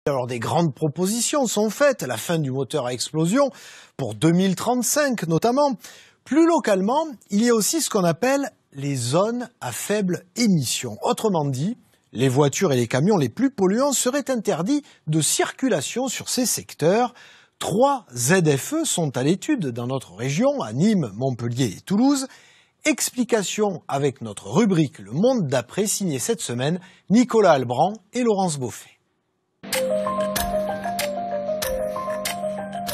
Alors des grandes propositions sont faites, la fin du moteur à explosion pour 2035 notamment. Plus localement, il y a aussi ce qu'on appelle les zones à faible émission. Autrement dit, les voitures et les camions les plus polluants seraient interdits de circulation sur ces secteurs. 3 ZFE sont à l'étude dans notre région, à Nîmes, Montpellier et Toulouse. Explication avec notre rubrique Le Monde d'après, signée cette semaine Nicolas Albrand et Laurence Beaufet.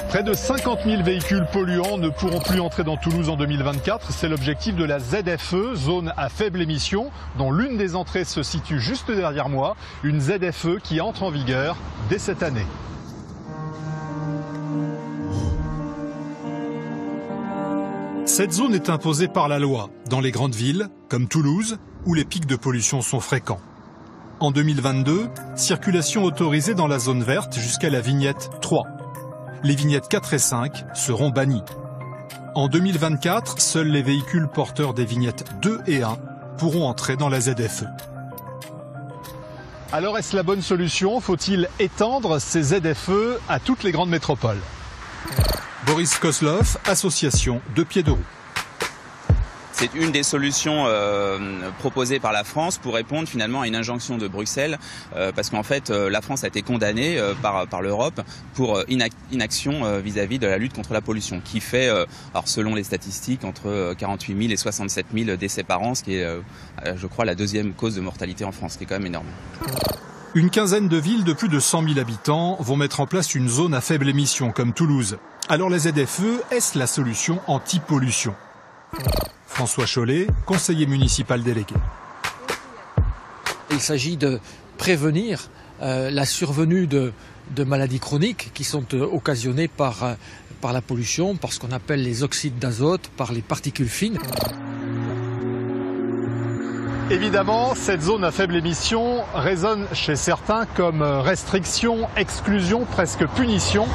Près de 50 000 véhicules polluants ne pourront plus entrer dans Toulouse en 2024. C'est l'objectif de la ZFE, zone à faible émission, dont l'une des entrées se situe juste derrière moi. Une ZFE qui entre en vigueur dès cette année. Cette zone est imposée par la loi dans les grandes villes, comme Toulouse, où les pics de pollution sont fréquents. En 2022, circulation autorisée dans la zone verte jusqu'à la vignette 3. Les vignettes 4 et 5 seront bannies. En 2024, seuls les véhicules porteurs des vignettes 2 et 1 pourront entrer dans la ZFE. Alors est-ce la bonne solution? Faut-il étendre ces ZFE à toutes les grandes métropoles? Boris Kozlov, association de pieds de roue. C'est une des solutions proposées par la France pour répondre finalement à une injonction de Bruxelles, parce qu'en fait la France a été condamnée par l'Europe pour inaction vis-à-vis de la lutte contre la pollution, qui fait, alors selon les statistiques, entre 48 000 et 67 000 décès par an, ce qui est, je crois, la deuxième cause de mortalité en France, ce qui est quand même énorme. Une quinzaine de villes de plus de 100 000 habitants vont mettre en place une zone à faible émission, comme Toulouse. Alors la ZFE, est-ce la solution anti-pollution? François Chollet, conseiller municipal délégué. Il s'agit de prévenir la survenue de maladies chroniques qui sont occasionnées par la pollution, par ce qu'on appelle les oxydes d'azote, par les particules fines. Évidemment, cette zone à faible émission résonne chez certains comme restriction, exclusion, presque punition.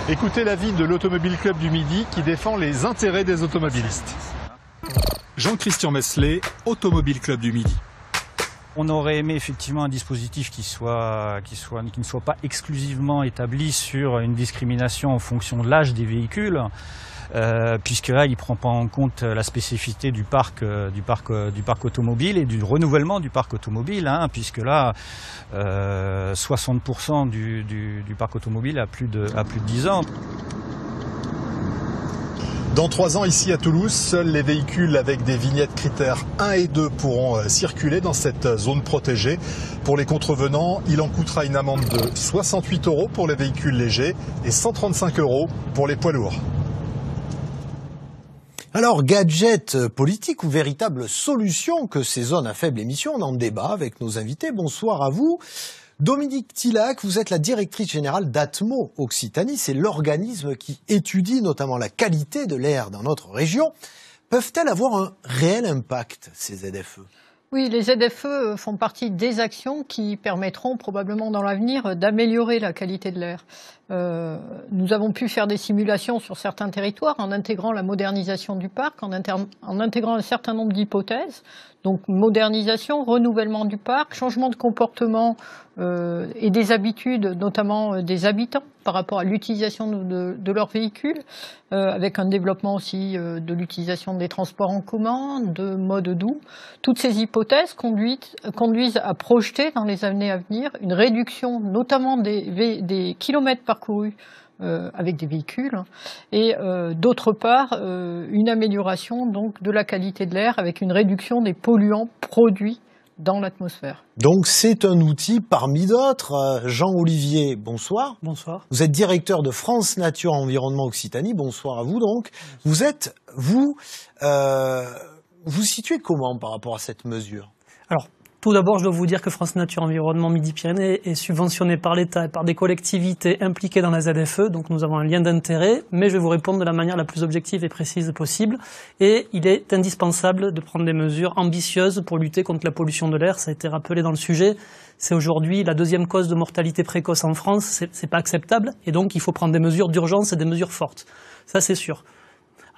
Écoutez l'avis de l'Automobile Club du Midi qui défend les intérêts des automobilistes. Jean-Christian Mesley, Automobile Club du Midi. On aurait aimé effectivement un dispositif qui ne soit pas exclusivement établi sur une discrimination en fonction de l'âge des véhicules, puisque là il ne prend pas en compte la spécificité du parc automobile et du renouvellement du parc automobile, puisque là 60% du parc automobile a plus de 10 ans. Dans 3 ans, ici à Toulouse, seuls les véhicules avec des vignettes critères 1 et 2 pourront circuler dans cette zone protégée. Pour les contrevenants, il en coûtera une amende de 68 € pour les véhicules légers et 135 € pour les poids lourds. Alors, gadget politique ou véritable solution que ces zones à faible émission? On en débat avec nos invités. Bonsoir à vous. Dominique Thillac, vous êtes la directrice générale d'Atmo Occitanie. C'est l'organisme qui étudie notamment la qualité de l'air dans notre région. Peuvent-elles avoir un réel impact, ces ZFE? Oui, les ZFE font partie des actions qui permettront probablement dans l'avenir d'améliorer la qualité de l'air. Nous avons pu faire des simulations sur certains territoires en intégrant la modernisation du parc, en intégrant un certain nombre d'hypothèses. Donc modernisation, renouvellement du parc, changement de comportement et des habitudes, notamment des habitants par rapport à l'utilisation de leurs véhicules, avec un développement aussi de l'utilisation des transports en commun, de modes doux. Toutes ces hypothèses conduisent à projeter dans les années à venir une réduction notamment des kilomètres parcourus avec des véhicules et d'autre part une amélioration donc de la qualité de l'air avec une réduction des polluants produits dans l'atmosphère. Donc c'est un outil parmi d'autres. Jean-Olivier, bonsoir. Bonsoir. Vous êtes directeur de France Nature Environnement Occitanie. Bonsoir à vous donc. Vous vous situez comment par rapport à cette mesure? Alors, tout d'abord, je dois vous dire que France Nature Environnement Midi-Pyrénées est subventionné par l'État et par des collectivités impliquées dans la ZFE, donc nous avons un lien d'intérêt, mais je vais vous répondre de la manière la plus objective et précise possible. Et il est indispensable de prendre des mesures ambitieuses pour lutter contre la pollution de l'air. Ça a été rappelé dans le sujet. C'est aujourd'hui la 2e cause de mortalité précoce en France. C'est pas acceptable. Et donc, il faut prendre des mesures d'urgence et des mesures fortes. Ça, c'est sûr.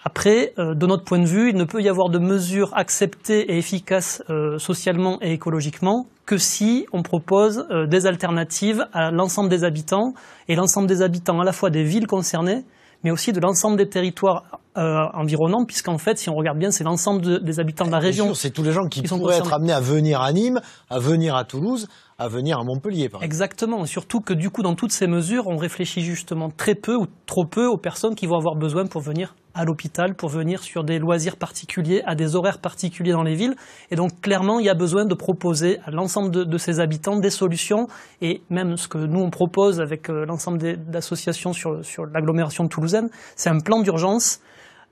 Après, de notre point de vue, il ne peut y avoir de mesures acceptées et efficaces socialement et écologiquement que si on propose des alternatives à l'ensemble des habitants, et l'ensemble des habitants à la fois des villes concernées, mais aussi de l'ensemble des territoires environnants, puisqu'en fait, si on regarde bien, c'est l'ensemble des habitants de la région. C'est tous les gens qui pourraient être amenés à venir à Nîmes, à venir à Toulouse, à venir à Montpellier, par exemple. Exactement. Surtout que du coup, dans toutes ces mesures, on réfléchit justement très peu ou trop peu aux personnes qui vont avoir besoin pour venir à l'hôpital, pour venir sur des loisirs particuliers, à des horaires particuliers dans les villes. Et donc, clairement, il y a besoin de proposer à l'ensemble de ces habitants des solutions. Et même ce que nous, on propose avec l'ensemble d'associations sur l'agglomération toulousaine, c'est un plan d'urgence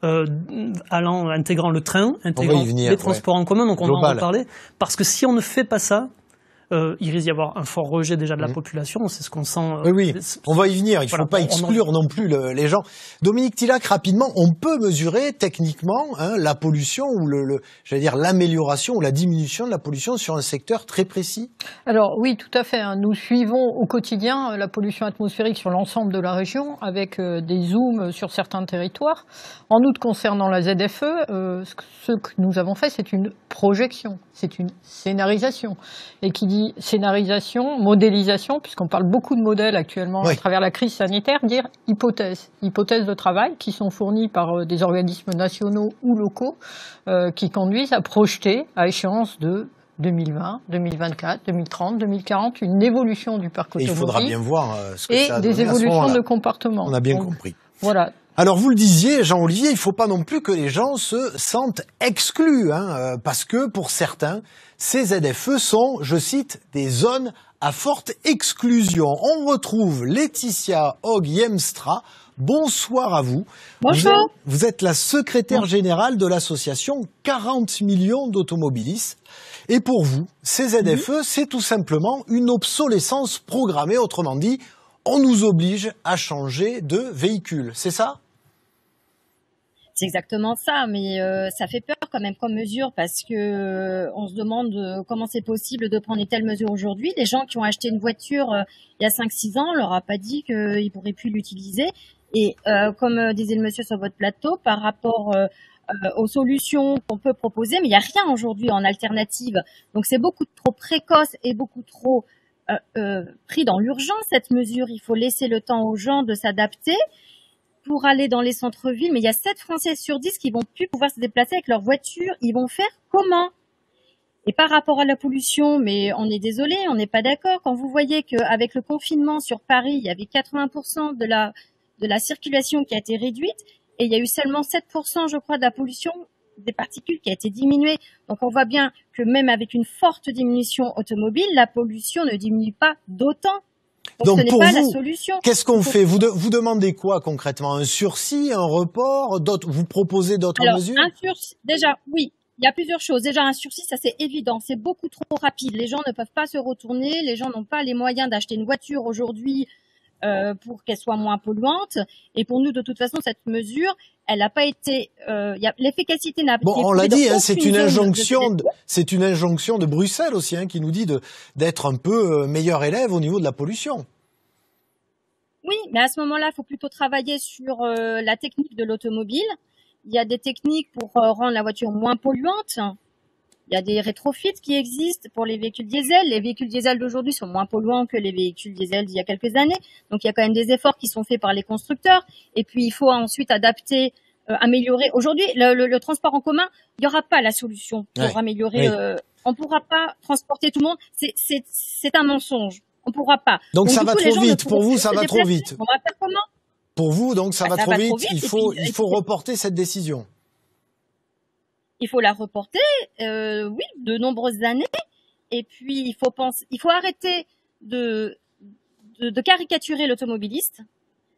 intégrant le train, intégrant les transports en commun. Donc, on va en reparler. Parce que si on ne fait pas ça, il risque d'y avoir un fort rejet déjà de la population, c'est ce qu'on sent. Oui, on va y venir, il ne faut pas exclure non plus les gens. Dominique Tillac, rapidement, on peut mesurer techniquement la pollution ou j'allais dire l'amélioration ou la diminution de la pollution sur un secteur très précis? Alors oui, tout à fait. Nous suivons au quotidien la pollution atmosphérique sur l'ensemble de la région avec des zooms sur certains territoires. En outre, concernant la ZFE, ce que nous avons fait, c'est une projection, c'est une scénarisation. Et qui dit scénarisation, modélisation, puisqu'on parle beaucoup de modèles actuellement à travers la crise sanitaire, dire hypothèses de travail qui sont fournies par des organismes nationaux ou locaux qui conduisent à projeter à échéance de 2020, 2024, 2030, 2040 une évolution du parc automobile. Et il faudra bien voir ce que ça a donné des évolutions de comportement. On a bien compris. Voilà. Alors vous le disiez, Jean-Olivier, il ne faut pas non plus que les gens se sentent exclus, parce que pour certains, ces ZFE sont, je cite, des zones à forte exclusion. On retrouve Laetitia Hogg-Yemstra. Bonsoir à vous. Bonjour. Vous êtes la secrétaire générale de l'association 40 millions d'automobilistes. Et pour vous, ces ZFE, c'est tout simplement une obsolescence programmée, autrement dit, on nous oblige à changer de véhicule, c'est ça ? C'est exactement ça, mais ça fait peur quand même comme mesure parce que on se demande comment c'est possible de prendre une telle mesure aujourd'hui. Des gens qui ont acheté une voiture il y a 5-6 ans, on leur a pas dit qu'ils pourraient plus l'utiliser. Et comme disait le monsieur sur votre plateau, par rapport aux solutions qu'on peut proposer, mais il n'y a rien aujourd'hui en alternative. Donc c'est beaucoup trop précoce et beaucoup trop pris dans l'urgence cette mesure. Il faut laisser le temps aux gens de s'adapter pour aller dans les centres-villes, mais il y a 7 Français sur 10 qui vont plus pouvoir se déplacer avec leur voiture. Ils vont faire comment? Et par rapport à la pollution, mais on est désolé, on n'est pas d'accord. Quand vous voyez qu'avec le confinement sur Paris, il y avait 80% de la circulation qui a été réduite, et il y a eu seulement 7%, je crois, de la pollution des particules qui a été diminuée. Donc on voit bien que même avec une forte diminution automobile, la pollution ne diminue pas d'autant. Donc ce n'est pas la solution. Qu'est-ce qu'on fait? Vous demandez quoi concrètement? Un sursis, un report? Vous proposez d'autres mesures? Un sursis, déjà, oui. Il y a plusieurs choses. Déjà, un sursis, ça c'est évident. C'est beaucoup trop rapide. Les gens ne peuvent pas se retourner. Les gens n'ont pas les moyens d'acheter une voiture aujourd'hui pour qu'elle soit moins polluante. Et pour nous, de toute façon, cette mesure, elle n'a pas été... l'efficacité n'a pas été... Bon, on l'a dit, c'est une injonction de Bruxelles aussi, qui nous dit d'être un peu meilleur élève au niveau de la pollution. Oui, mais à ce moment-là, il faut plutôt travailler sur la technique de l'automobile. Il y a des techniques pour rendre la voiture moins polluante. Il y a des rétrofits qui existent pour les véhicules diesel. Les véhicules diesel d'aujourd'hui sont moins polluants que les véhicules diesel d'il y a quelques années. Donc il y a quand même des efforts qui sont faits par les constructeurs. Et puis il faut ensuite adapter, améliorer. Aujourd'hui, le transport en commun, il n'y aura pas la solution pour améliorer. On ne pourra pas transporter tout le monde. C'est un mensonge. On ne pourra pas. Donc ça va trop vite. Pour vous, ça va trop vite. On va faire comment? Pour vous, donc ça va trop vite. Il faut reporter cette décision. Il faut la reporter, oui, de nombreuses années. Et puis il faut arrêter de caricaturer l'automobiliste.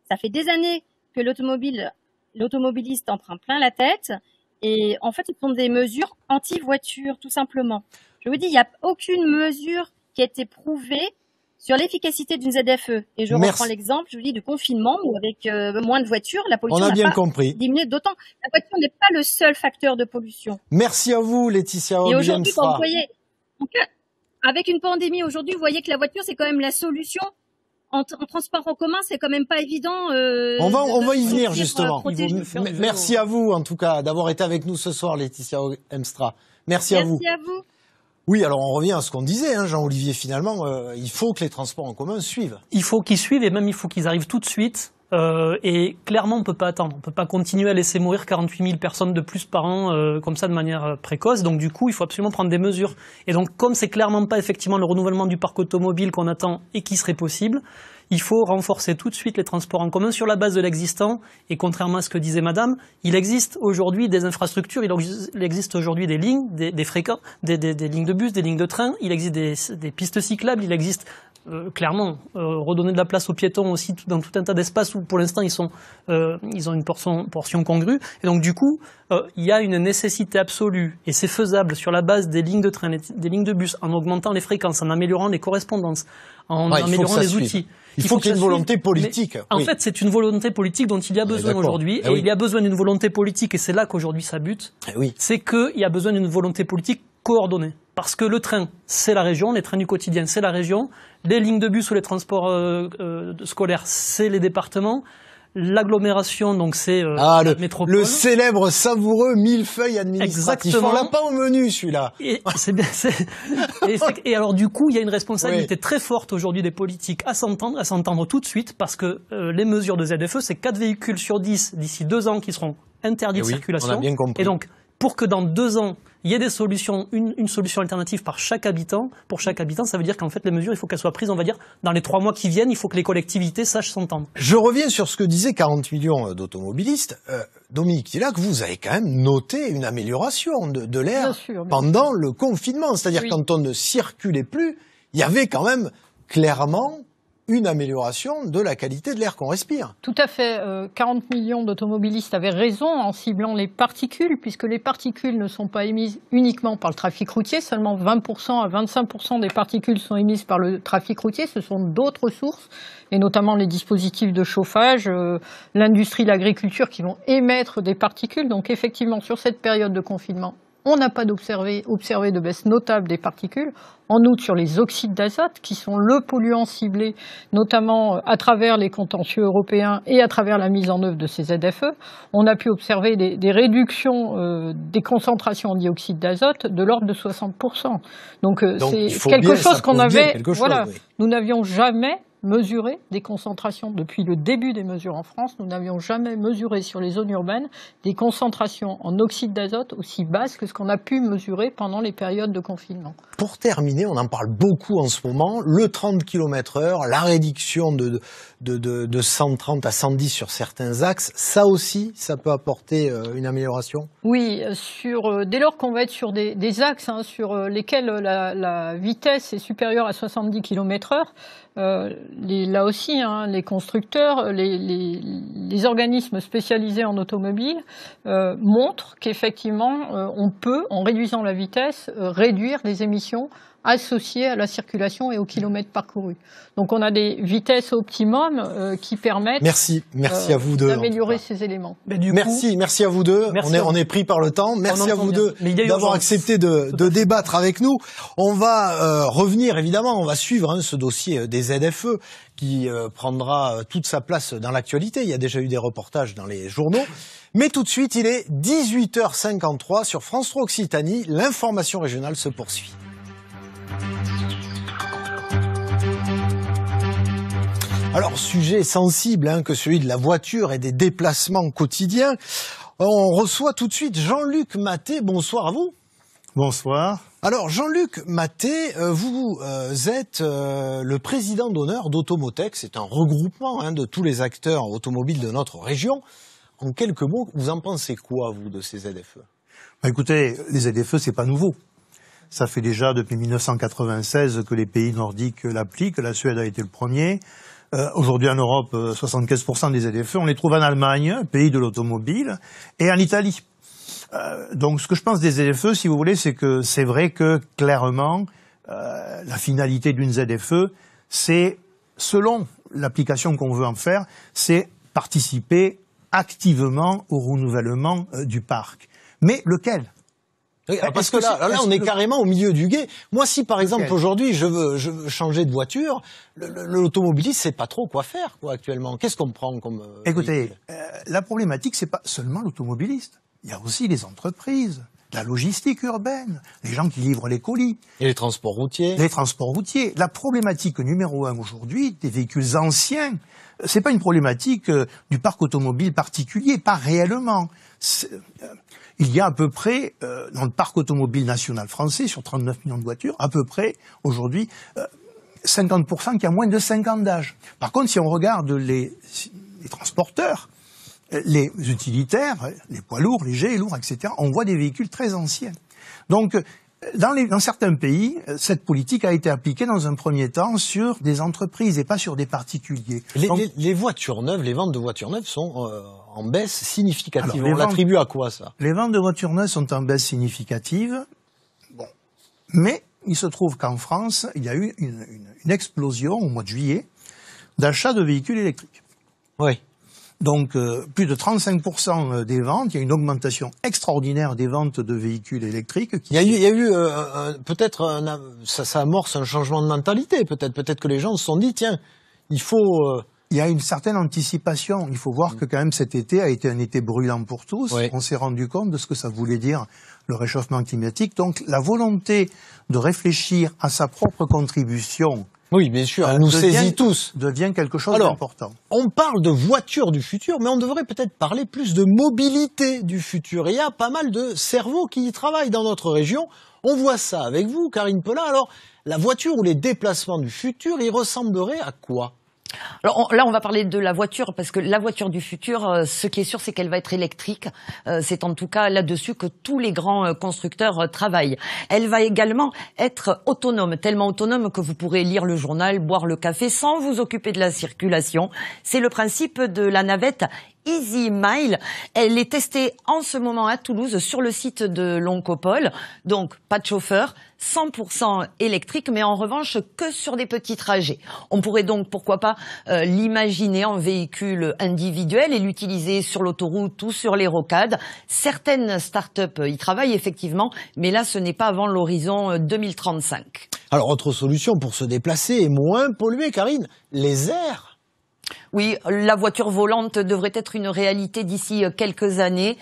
Ça fait des années que l'automobiliste en prend plein la tête. Et en fait, ce sont des mesures anti-voiture, tout simplement. Je vous dis, il n'y a aucune mesure qui a été prouvée sur l'efficacité d'une ZFE. Et je reprends l'exemple, je vous dis, du confinement, où avec moins de voitures, la pollution n'a pas diminué d'autant. La voiture n'est pas le seul facteur de pollution. Merci à vous, Laetitia Hogg-Yemstra. Et aujourd'hui, quand vous voyez, avec une pandémie aujourd'hui, vous voyez que la voiture, c'est quand même la solution. En transport en commun, c'est quand même pas évident. On va y venir, justement. Merci à vous, en tout cas, d'avoir été avec nous ce soir, Laetitia Hogg-Yemstra. Merci à vous. Merci à vous. Oui, alors on revient à ce qu'on disait, hein, Jean-Olivier, finalement, il faut que les transports en commun suivent. Il faut qu'ils suivent et même il faut qu'ils arrivent tout de suite. Et clairement, on ne peut pas attendre. On ne peut pas continuer à laisser mourir 48 000 personnes de plus par an comme ça de manière précoce. Donc du coup, il faut absolument prendre des mesures. Et donc comme c'est clairement pas effectivement le renouvellement du parc automobile qu'on attend et qui serait possible, il faut renforcer tout de suite les transports en commun sur la base de l'existant. Et contrairement à ce que disait Madame, il existe aujourd'hui des infrastructures, il existe aujourd'hui des lignes, des fréquences, des lignes de bus, des lignes de train, il existe des pistes cyclables, il existe clairement redonner de la place aux piétons aussi dans tout un tas d'espaces où pour l'instant ils ont une portion congrue. Et donc du coup, il y a une nécessité absolue et c'est faisable sur la base des lignes de train, des lignes de bus, en augmentant les fréquences, en améliorant les correspondances, en améliorant les outils. Il faut qu'il y ait une volonté politique. En fait, c'est une volonté politique dont il y a besoin aujourd'hui. Et il y a besoin d'une volonté politique, et c'est là qu'aujourd'hui ça bute. C'est qu'il y a besoin d'une volonté politique coordonnée. Parce que le train, c'est la région, les trains du quotidien, c'est la région. Les lignes de bus ou les transports scolaires, c'est les départements. L'agglomération, donc c'est la métropole. Le célèbre savoureux millefeuille administratif. Exactement. On l'a pas au menu, celui-là. Et c'est bien. Et alors du coup, il y a une responsabilité très forte aujourd'hui des politiques à s'entendre tout de suite, parce que les mesures de ZFE, c'est 4 véhicules sur 10 d'ici 2 ans qui seront interdits de circulation. On a bien compris. Et donc, pour que dans 2 ans, il y ait des solutions, une solution alternative par chaque habitant, pour chaque habitant, ça veut dire qu'en fait, les mesures, il faut qu'elles soient prises, on va dire, dans les 3 mois qui viennent, il faut que les collectivités sachent s'entendre. Je reviens sur ce que disaient 40 millions d'automobilistes. Dominique Tillac, vous avez quand même noté une amélioration de l'air pendant le confinement. C'est-à-dire quand on ne circulait plus, il y avait quand même clairement une amélioration de la qualité de l'air qu'on respire. Tout à fait. 40 millions d'automobilistes avaient raison en ciblant les particules, puisque les particules ne sont pas émises uniquement par le trafic routier. Seulement 20% à 25% des particules sont émises par le trafic routier. Ce sont d'autres sources, et notamment les dispositifs de chauffage, l'industrie, l'agriculture, qui vont émettre des particules. Donc effectivement, sur cette période de confinement, on n'a pas observé de baisse notable des particules. En outre, sur les oxydes d'azote, qui sont le polluant ciblé, notamment à travers les contentieux européens et à travers la mise en œuvre de ces ZFE, on a pu observer des réductions des concentrations en dioxyde d'azote de l'ordre de 60%. Donc c'est quelque chose qu'on avait... Nous n'avions jamais mesurer des concentrations. Depuis le début des mesures en France, nous n'avions jamais mesuré sur les zones urbaines des concentrations en oxyde d'azote aussi basses que ce qu'on a pu mesurer pendant les périodes de confinement. Pour terminer, on en parle beaucoup en ce moment, le 30 km/h, la réduction de 130 à 110 sur certains axes, ça aussi, ça peut apporter une amélioration? Oui, dès lors qu'on va être sur des axes sur lesquels la vitesse est supérieure à 70 km/h, là aussi, les constructeurs, les organismes spécialisés en automobile montrent qu'effectivement, on peut, en réduisant la vitesse, réduire les émissions associées à la circulation et au kilomètre parcouru. Donc on a des vitesses optimum qui permettent à vous deux, d'améliorer ces éléments. Merci à vous deux. On est pris par le temps. Merci à vous deux d'avoir accepté de débattre avec nous. On va revenir, évidemment, on va suivre ce dossier des ZFE qui prendra toute sa place dans l'actualité. Il y a déjà eu des reportages dans les journaux. Mais tout de suite, il est 18h53 sur France 3 Occitanie. L'information régionale se poursuit. Alors, sujet sensible que celui de la voiture et des déplacements quotidiens. On reçoit tout de suite Jean-Luc Maté. Bonsoir à vous. Bonsoir. Alors, Jean-Luc Maté, vous êtes le président d'honneur d'Automotech. C'est un regroupement de tous les acteurs automobiles de notre région. En quelques mots, vous en pensez quoi, vous, de ces ZFE? Écoutez, les ZFE, c'est pas nouveau. Ça fait déjà depuis 1996 que les pays nordiques l'appliquent. La Suède a été le premier. Aujourd'hui en Europe, 75% des ZFE, on les trouve en Allemagne, pays de l'automobile, et en Italie. Donc ce que je pense des ZFE, si vous voulez, c'est que c'est vrai que clairement, la finalité d'une ZFE, c'est, selon l'application qu'on veut en faire, c'est participer activement au renouvellement du parc. Mais lequel? Oui, parce que là, on est carrément au milieu du gué. Moi, si par exemple aujourd'hui je veux changer de voiture, l'automobiliste sait pas trop quoi faire actuellement. Qu'est-ce qu'on prend comme Écoutez, la problématique, c'est pas seulement l'automobiliste. Il y a aussi les entreprises, la logistique urbaine, les gens qui livrent les colis. Et les transports routiers. Les transports routiers. La problématique numéro 1 aujourd'hui des véhicules anciens, c'est pas une problématique du parc automobile particulier, pas réellement. Il y a à peu près, dans le parc automobile national français, sur 39 millions de voitures, à peu près, aujourd'hui, 50% qui a moins de 5 ans d'âge. Par contre, si on regarde les transporteurs, les utilitaires, les poids lourds, légers, lourds, etc., on voit des véhicules très anciens. Donc, dans certains pays, cette politique a été appliquée dans un premier temps sur des entreprises et pas sur des particuliers. Les voitures neuves, les ventes de voitures neuves sont en baisse significative. On l'attribue à quoi, ça? Les ventes de voitures neuves sont en baisse significative. Bon. Mais il se trouve qu'en France, il y a eu une explosion au mois de juillet d'achat de véhicules électriques. Oui. Donc, plus de 35% des ventes, il y a une augmentation extraordinaire des ventes de véhicules électriques. Il y a eu peut-être, ça amorce un changement de mentalité, peut-être que les gens se sont dit, tiens, il faut... Il y a une certaine anticipation. Il faut voir que quand même cet été a été un été brûlant pour tous. Oui. On s'est rendu compte de ce que ça voulait dire le réchauffement climatique. Donc, la volonté de réfléchir à sa propre contribution. Oui, bien sûr, elle nous saisit tous. Devient quelque chose d'important. On parle de voitures du futur, mais on devrait peut-être parler plus de mobilité du futur. Et il y a pas mal de cerveaux qui y travaillent dans notre région. On voit ça avec vous, Karine Pelin. Alors, la voiture ou les déplacements du futur, ils ressembleraient à quoi ? Alors là, on va parler de la voiture, parce que la voiture du futur, ce qui est sûr, c'est qu'elle va être électrique. C'est en tout cas là-dessus que tous les grands constructeurs travaillent. Elle va également être autonome, tellement autonome que vous pourrez lire le journal, boire le café sans vous occuper de la circulation. C'est le principe de la navette Easy Mile. Elle est testée en ce moment à Toulouse sur le site de l'Oncopole. Donc, pas de chauffeur, 100% électrique, mais en revanche que sur des petits trajets. On pourrait donc, pourquoi pas, l'imaginer en véhicule individuel et l'utiliser sur l'autoroute ou sur les rocades. Certaines start-up y travaillent effectivement, mais là, ce n'est pas avant l'horizon 2035. Alors, autre solution pour se déplacer et moins polluer, Karine, les airs. Oui, la voiture volante devrait être une réalité d'ici quelques années.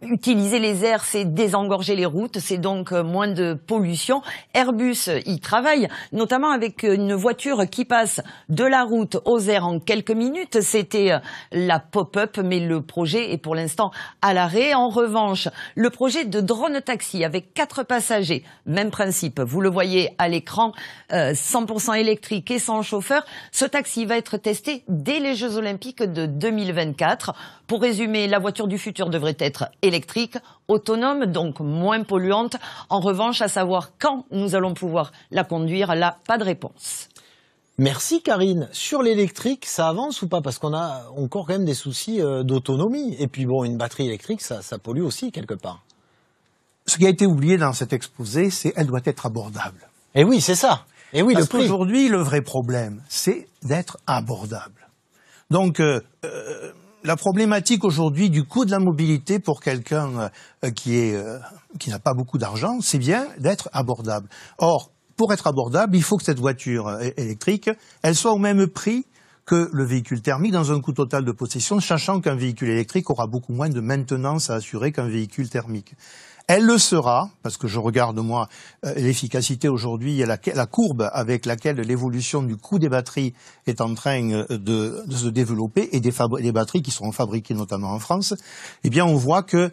Utiliser les airs, c'est désengorger les routes, c'est donc moins de pollution. Airbus y travaille, notamment avec une voiture qui passe de la route aux airs en quelques minutes. C'était la pop-up, mais le projet est pour l'instant à l'arrêt. En revanche, le projet de drone taxi avec 4 passagers, même principe, vous le voyez à l'écran, 100% électrique et sans chauffeur. Ce taxi va être testé dès les Jeux Olympiques de 2024. Pour résumer, la voiture du futur devrait être électrique, autonome, donc moins polluante. En revanche, à savoir quand nous allons pouvoir la conduire, là, pas de réponse. Merci Karine. Sur l'électrique, ça avance ou pas? Parce qu'on a encore quand même des soucis d'autonomie. Et puis bon, une batterie électrique, ça pollue aussi quelque part. Ce qui a été oublié dans cet exposé, c'est qu'elle doit être abordable. Et oui, c'est ça. Et oui, parce le prix. Aujourd'hui, le vrai problème, c'est d'être abordable. Donc, la problématique aujourd'hui du coût de la mobilité pour quelqu'un qui n'a pas beaucoup d'argent, c'est bien d'être abordable. Or, pour être abordable, il faut que cette voiture électrique, elle soit au même prix que le véhicule thermique dans un coût total de possession, sachant qu'un véhicule électrique aura beaucoup moins de maintenance à assurer qu'un véhicule thermique. Elle le sera, parce que je regarde, moi, l'efficacité aujourd'hui, la courbe avec laquelle l'évolution du coût des batteries est en train de se développer, et des batteries qui seront fabriquées notamment en France, eh bien, on voit que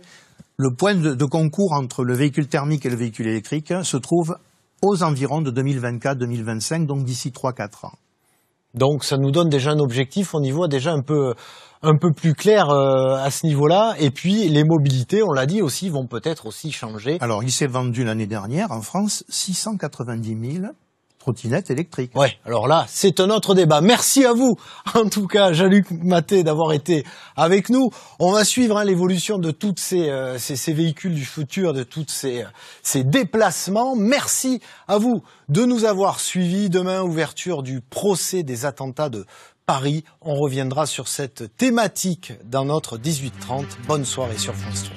le point de concours entre le véhicule thermique et le véhicule électrique se trouve aux environs de 2024-2025, donc d'ici 3-4 ans. Donc ça nous donne déjà un objectif, on y voit déjà un peu plus clair à ce niveau-là. Et puis les mobilités, on l'a dit aussi, vont peut-être aussi changer. Alors il s'est vendu l'année dernière en France 690 000 trottinettes électriques. Ouais, alors là, c'est un autre débat. Merci à vous, en tout cas, Jean-Luc Maté, d'avoir été avec nous. On va suivre l'évolution de tous ces véhicules du futur, de tous ces déplacements. Merci à vous de nous avoir suivis. Demain, ouverture du procès des attentats de Paris. On reviendra sur cette thématique dans notre 18h30. Bonne soirée sur France 3.